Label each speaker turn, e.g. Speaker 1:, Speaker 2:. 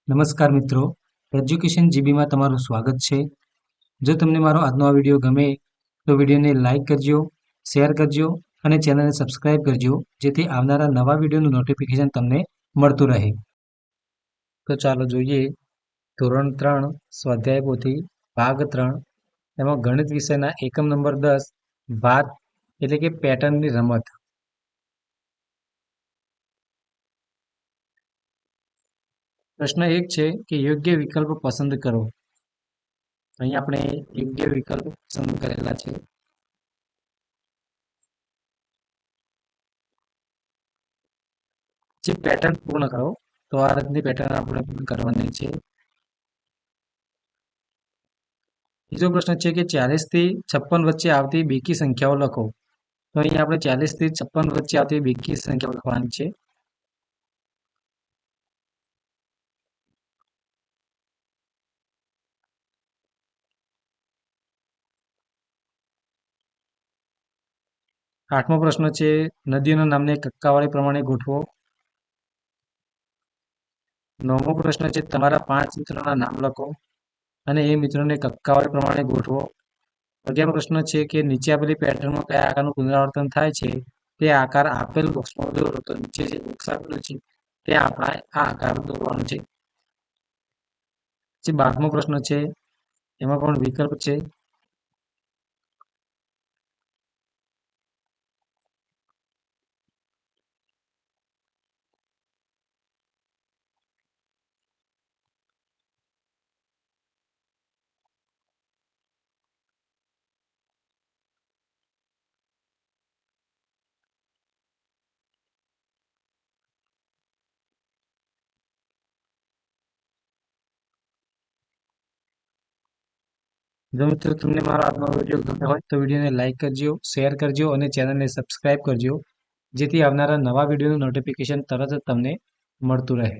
Speaker 1: નમસ્કાર મિત્રો, એજ્યુકેશન જીબીમાં તમારું સ્વાગત છે. જો તમને મારો આજનો આ વિડીયો ગમે તો વિડીયોને લાઇક કરજો, શેર કરજો અને ચેનલને સબસ્ક્રાઇબ કરજો, જેથી આવનારા નવા વિડીયોનું નોટિફિકેશન તમને મળતું રહે. તો ચાલો જોઈએ ધોરણ 3 સ્વાધ્યાય પોથી ભાગ 3 એમાં ગણિત વિષયના એકમ નંબર 10 ભાત એટલે કે પેટર્નની રમત. પ્રશ્ન 1 છે કે યોગ્ય વિકલ્પ પસંદ કરો. અહીં આપણે યોગ્ય વિકલ્પ પસંદ કરેલા છે. જે પેટર્ન પૂર્ણ કરો, તો આ રીતની પેટર્ન આપણે પૂર્ણ કરવાની છે. બીજો પ્રશ્ન છે કે 40 થી 56 વચ્ચે આવતી બેકી સંખ્યાઓ લખો. તો અહીં આપણે 40 થી 56 વચ્ચે આવતી બેકી સંખ્યાઓ લખવાની છે. આઠમો પ્રશ્ન છે નદીઓના નામને કક્કાવાળી પ્રમાણે ગોઠવો. નવમો પ્રશ્ન છે તમારા 5 મિત્રોના નામ લખો અને એ મિત્રોને કક્કાવાળી પ્રમાણે ગોઠવો. 11મો પ્રશ્ન છે કે નીચે આપેલી પેટર્નમાં કયા આકારનું પુનરાવર્તન થાય છે તે આકાર આપેલ બોક્સમાં દોરો. તો નીચે જે બોક્સ આપેલું છે તે આપણે આ આકાર દોરવાનો છે. જે 12મો પ્રશ્ન છે એમાં પણ વિકલ્પ છે. જો મિત્રો તમને મારો આજનો વિડીયો ગમ્યો હોય તો વિડીયોને લાઇક કરજો, શેર કરજો અને ચેનલને સબસ્ક્રાઇબ કરજો, જેથી આવનારા નવા વિડીયોનું નોટિફિકેશન તરત જ તમને મળતું રહે.